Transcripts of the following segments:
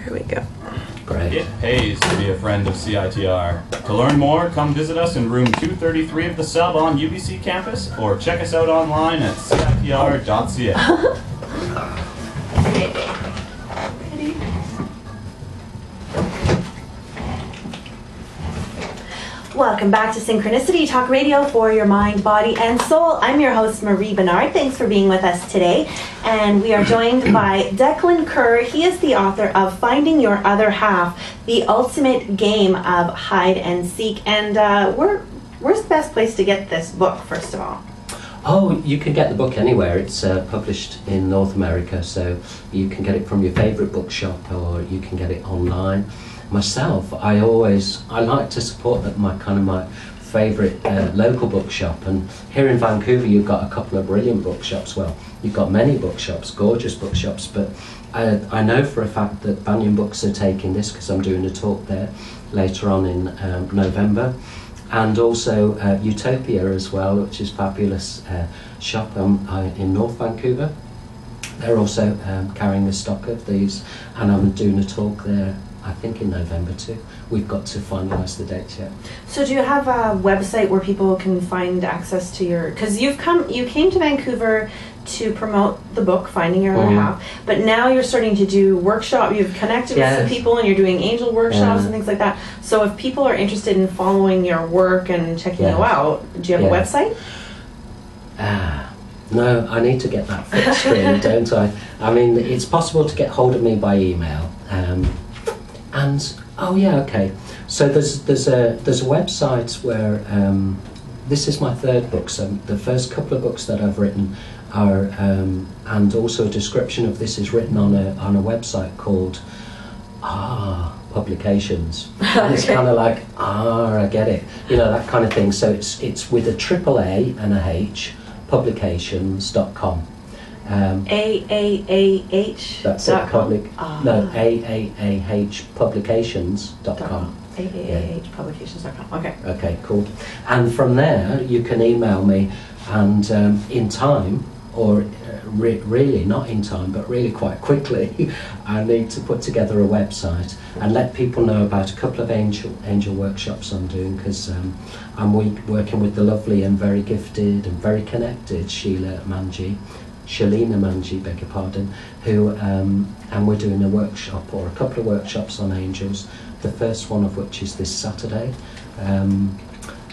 Here we go. Great. It pays to be a friend of CITR. To learn more, come visit us in room 233 of the Sub on UBC campus, or check us out online at citr.ca. Welcome back to Synchronicity Talk Radio for your mind, body, and soul. I'm your host, Marie Benard. Thanks for being with us today. And we are joined by Declan Kerr. He is the author of Finding Your Other Half, the ultimate game of hide and seek. And where's the best place to get this book, first of all? Oh, you can get the book anywhere. It's published in North America, so you can get it from your favourite bookshop, or you can get it online. Myself, I like to support my favourite local bookshop, and here in Vancouver you've got a couple of brilliant bookshops. Well, you've got many bookshops, gorgeous bookshops, but I know for a fact that Banyan Books are taking this because I'm doing a talk there later on in November, and also Utopia as well, which is a fabulous shop in North Vancouver. They're also carrying a stock of these, and I'm doing a talk there, I think in November too. We've got to finalise the dates yet. So do you have a website where people can find access to your, because you came to Vancouver to promote the book Finding Your Other Half, but now you're starting to do workshop. You've connected with some people and you're doing angel workshops and things like that. So if people are interested in following your work and checking you out, do you have a website? No, I need to get that fixed really, don't I? I mean, it's possible to get hold of me by email. So there's a website where this is my third book. So the first couple of books that I've written are, and also a description of this is written on a website called Publications. And it's kind of like I get it, that kind of thing. So it's with a triple A and a H, publications.com. AAAH. That's it. AAAH publications.com. AAAHpublications.com. Okay. Okay, cool. And from there, you can email me, and in time, or really not in time, but really quite quickly, I need to put together a website and let people know about a couple of angel workshops I'm doing, because I'm working with the lovely and very gifted and very connected Shalina Manji, beg your pardon, who, and we're doing a workshop, or a couple of workshops on angels, the first one of which is this Saturday, and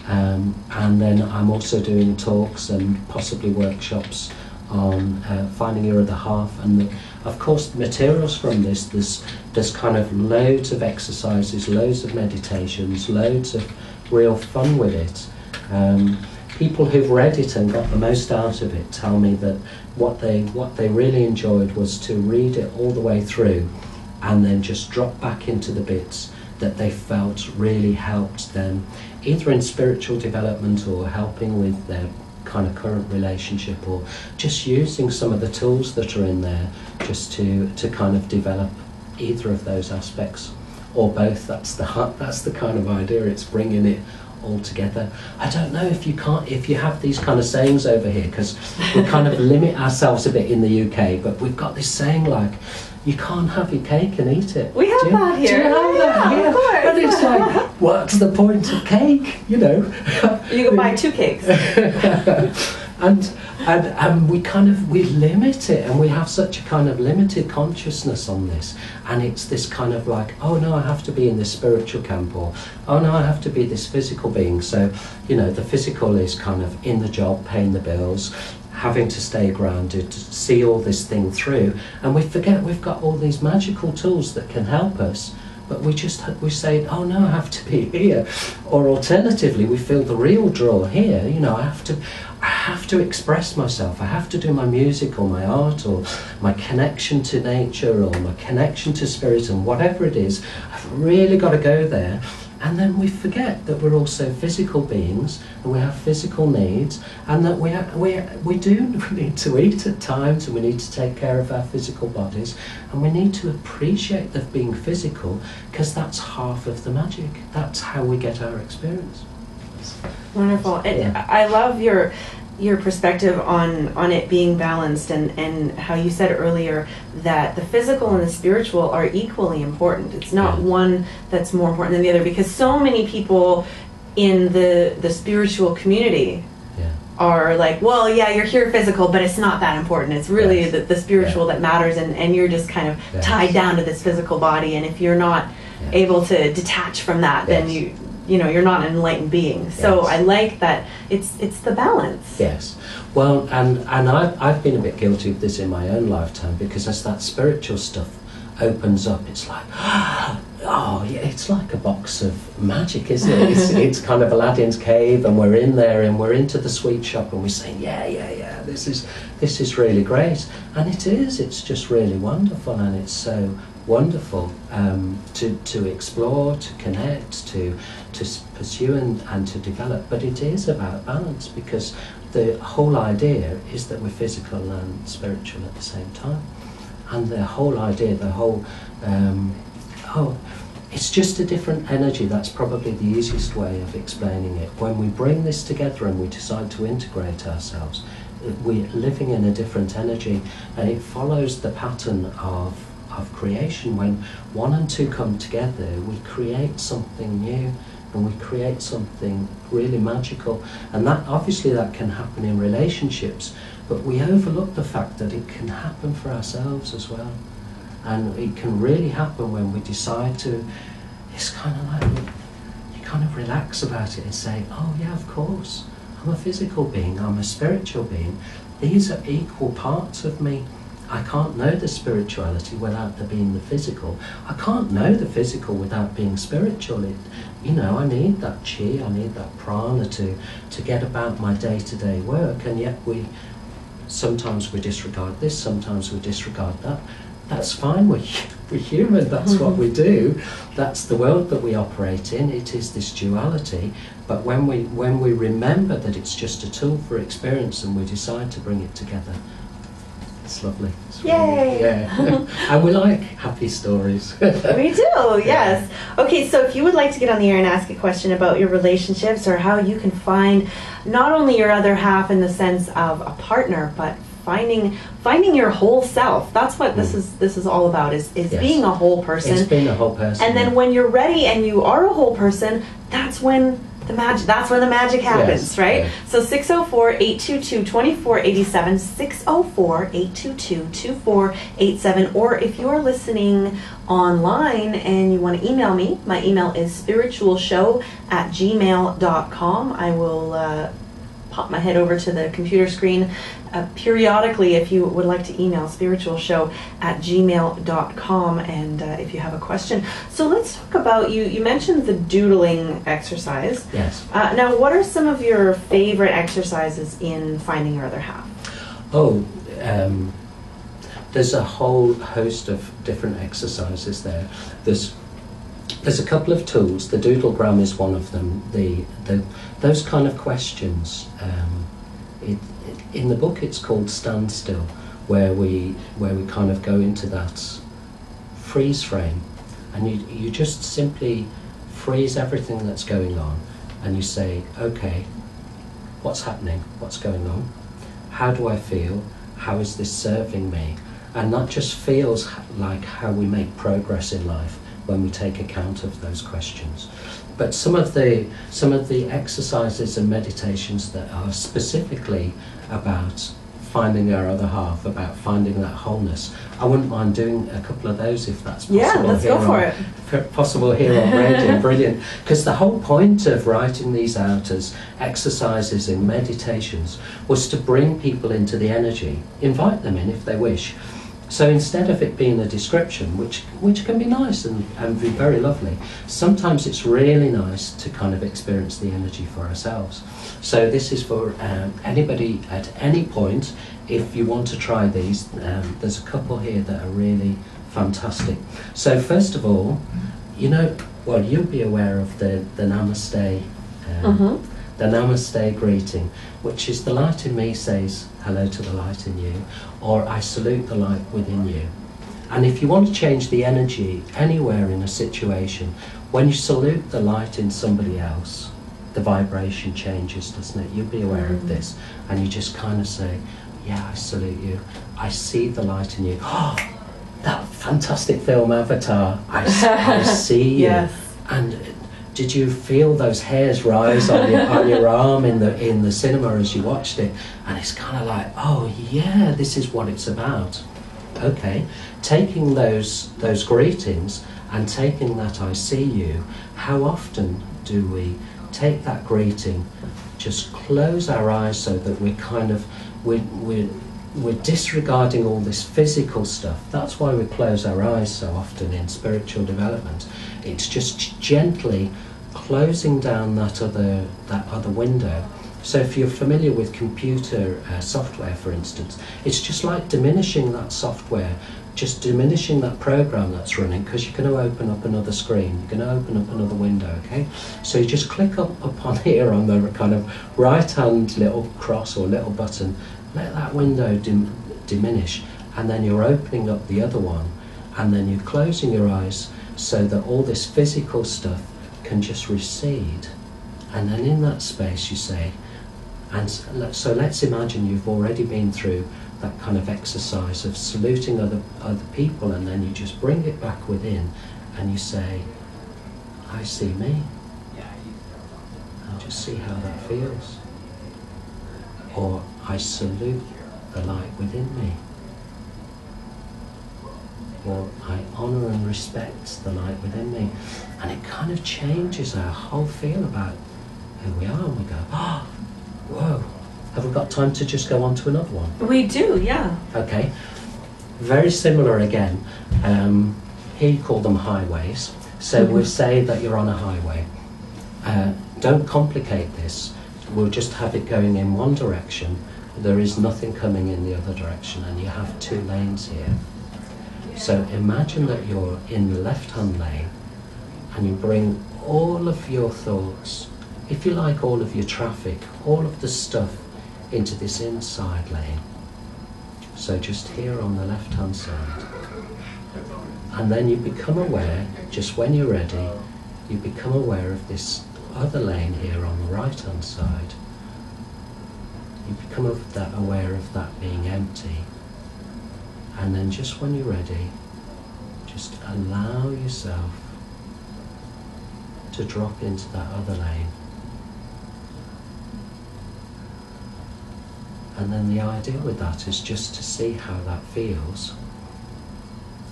then I'm also doing talks and possibly workshops on finding your other half, and of course the materials from this, there's kind of loads of exercises, loads of meditations, loads of real fun with it. People who've read it and got the most out of it tell me that what they really enjoyed was to read it all the way through and then just drop back into the bits that they felt really helped them, either in spiritual development or helping with their kind of current relationship, or just using some of the tools that are in there just to kind of develop either of those aspects or both. That's the kind of idea. It's bringing it all together. I don't know if you have these kind of sayings over here, because we kind of limit ourselves a bit in the UK, but we've got this saying like, you can't have your cake and eat it. We have that here. Do you have that here? Of course. But it's like, what's the point of cake? You can buy 2 cakes. and we limit it, and we have such a kind of limited consciousness on this, and it's this kind of like, oh no, I have to be in this spiritual camp, or oh no, I have to be this physical being. So the physical is kind of in the job, paying the bills, having to stay grounded, to see all this thing through, and we forget we've got all these magical tools that can help us, but we say, oh no, I have to be here. Or alternatively, we feel the real draw here, I have to express myself, I have to do my music or my art or my connection to nature or my connection to spirit, and whatever it is, I've really got to go there. And then we forget that we're also physical beings, and we have physical needs, and that we need to eat at times, and we need to take care of our physical bodies, and we need to appreciate the being physical, because that's half of the magic. That's how we get our experience. Wonderful. I love your your perspective on it being balanced, and how you said earlier that the physical and the spiritual are equally important. It's not one that's more important than the other, because so many people in the spiritual community are like, well, yeah, you're here physical, but it's not that important. It's really the spiritual that matters, and you're just kind of tied down to this physical body, and if you're not able to detach from that, then you know, you're not an enlightened being. So I like that it's the balance. Yes. Well, and I've been a bit guilty of this in my own lifetime, because as that spiritual stuff opens up, it's like, oh yeah, it's like a box of magic, isn't it? It's kind of Aladdin's cave, and we're in there, and we're into the sweet shop, and we're saying, yeah, this is really great, and it is. It's just really wonderful, and it's so wonderful to explore, to connect, to pursue and to develop. But it is about balance, because the whole idea is that we're physical and spiritual at the same time, and the whole idea, it's just a different energy. That's probably the easiest way of explaining it. When we bring this together and we decide to integrate ourselves, we're living in a different energy, and it follows the pattern of creation. When 1 and 2 come together, we create something new, and we create something really magical. And that, obviously, that can happen in relationships, but we overlook the fact that it can happen for ourselves as well. And it can really happen when we decide to, it's kind of like, you kind of relax about it and say, oh yeah, of course, I'm a physical being, I'm a spiritual being. These are equal parts of me. I can't know the spirituality without there being the physical. I can't know the physical without being spiritual. You know, I need that chi, I need that prana to get about my day-to-day work, and yet sometimes we disregard this, sometimes we disregard that. That's fine, we're human, that's what we do, that's the world that we operate in. It is this duality, but when we remember that it's just a tool for experience, and we decide to bring it together, it's lovely. It's Yay! Really, and we like happy stories. We do, yes. Okay, so if you would like to get on the air and ask a question about your relationships, or how you can find not only your other half in the sense of a partner, but finding your whole self. That's what this is all about, is being a whole person. It's being a whole person. And then when you're ready and you are a whole person, that's when the magic happens, right? Yeah. So 604-822-2487, 604-822-2487, or if you're listening online and you want to email me, my email is spiritualshow@gmail.com. I will pop my head over to the computer screen periodically if you would like to email spiritualshow@gmail.com, and if you have a question. So let's talk about, you mentioned the doodling exercise. Yes. Now, what are some of your favorite exercises in finding your other half? There's a whole host of different exercises there. There's a couple of tools. The doodlegram is one of them. Those kind of questions. In the book, it's called Stand Still, where we kind of go into that freeze frame, and you just simply freeze everything that's going on, and you say, okay, what's happening? What's going on? How do I feel? How is this serving me? And that just feels like how we make progress in life, when we take account of those questions. But some of the exercises and meditations that are specifically about finding our other half, about finding that wholeness, I wouldn't mind doing a couple of those if that's possible. Yeah, let's go for it. Possible here on radio. Brilliant. Because the whole point of writing these out as exercises and meditations was to bring people into the energy, invite them in if they wish. So instead of it being a description, which can be nice and be very lovely, sometimes it's really nice to kind of experience the energy for ourselves. So this is for anybody at any point. If you want to try these, there's a couple here that are really fantastic. So first of all, you'll be aware of the Namaste. The Namaste greeting, which is the light in me says hello to the light in you, or I salute the light within you. And if you want to change the energy anywhere in a situation, when you salute the light in somebody else, the vibration changes, doesn't it? You'll be aware of this, and you just kind of say, yeah, I salute you. I see the light in you. Oh, that fantastic film Avatar. I see you. Yes. And did you feel those hairs rise on your arm in the cinema as you watched it? And it's kind of like, oh yeah, this is what it's about. Okay, taking those greetings and taking that I see you, how often do we take that greeting, just close our eyes so that we're disregarding all this physical stuff. That's why we close our eyes so often in spiritual development. It's just gently closing down that other window. So if you're familiar with computer software, for instance, it's just like diminishing that software, just diminishing that program that's running, because you're going to open up another screen, you're going to open up another window, okay? So you just click up upon here on the kind of right-hand little cross or little button, let that window diminish, and then you're opening up the other one, and then you're closing your eyes so that all this physical stuff can just recede. And then in that space you say, and so let's imagine you've already been through that kind of exercise of saluting other people, and then you just bring it back within and you say, I see me. And just see how that feels. Or I salute the light within me. Or I honour and respect the light within me. And it kind of changes our whole feel about who we are, and we go, oh, whoa. Have we got time to just go on to another one? We do, yeah. Okay. Very similar again. Here you call them highways. So we'll say that you're on a highway. Don't complicate this. We'll just have it going in one direction. There is nothing coming in the other direction, and you have two lanes here. So imagine that you're in the left-hand lane, and you bring all of your thoughts, if you like, all of your traffic, all of the stuff into this inside lane. So just here on the left-hand side. And then you become aware, just when you're ready, you become aware of this other lane here on the right-hand side. You become aware of that being empty. And then just when you're ready, just allow yourself to drop into that other lane. And then the idea with that is just to see how that feels.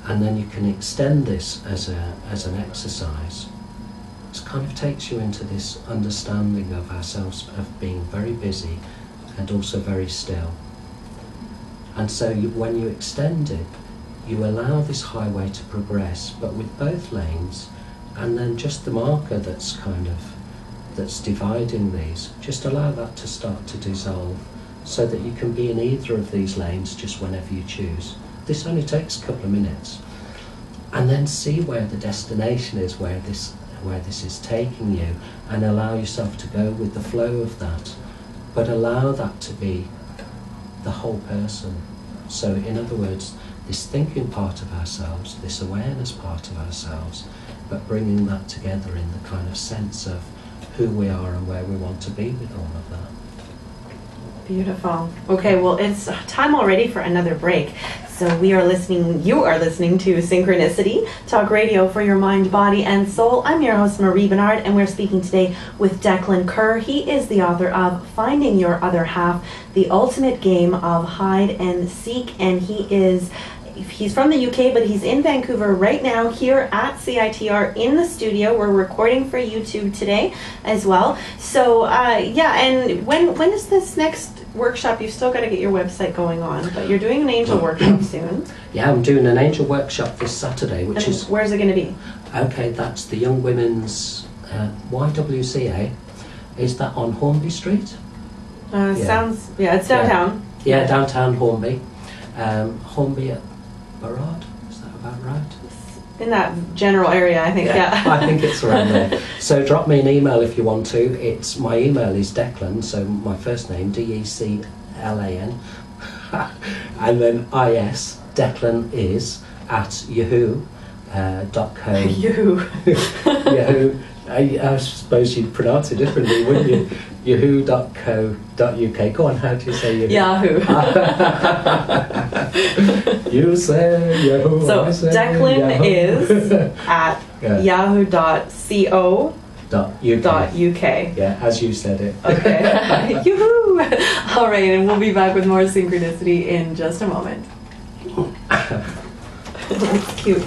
And then you can extend this as an exercise. It kind of takes you into this understanding of ourselves, of being very busy and also very still. And so when you extend it, you allow this highway to progress, but with both lanes, and then just the marker that's dividing these, just allow that to start to dissolve, so that you can be in either of these lanes just whenever you choose. This only takes a couple of minutes. And then see where the destination is, where this is taking you, and allow yourself to go with the flow of that, but allow that to be the whole person. So in other words, this thinking part of ourselves, this awareness part of ourselves, but bringing that together in the kind of sense of who we are and where we want to be with all of that. Beautiful. Okay, well, it's time already for another break. So you are listening to Synchronicity Talk Radio for your mind, body, and soul. I'm your host, Marie Benard, and we're speaking today with Declan Kerr. He is the author of Finding Your Other Half, the ultimate game of hide and seek, and he's from the UK, but he's in Vancouver right now here at CITR in the studio. We're recording for YouTube today as well. So, and when is this next workshop? You've still got to get your website going on, but you're doing an angel workshop soon. Yeah, I'm doing an angel workshop this Saturday, which is... Where's it going to be? Okay, that's the Young Women's YWCA. Is that on Hornby Street? It's downtown. Yeah, downtown Hornby. Hornby at Barrard, is that about right? In that general area, I think, yeah. I think it's around there. So drop me an email if you want to. My email is Declan, so my first name, Declan, and then Declan is at Yahoo, .co. Yahoo. Yahoo. I suppose you'd pronounce it differently, wouldn't you? Yahoo.co.uk. Go on, how do you say Yahoo? Yahoo. You say Yahoo. So I say Declan Yahoo. is at yahoo.co.uk. Yeah, as you said it. Okay. Yoo-hoo! All right, and we'll be back with more synchronicity in just a moment. That's cute.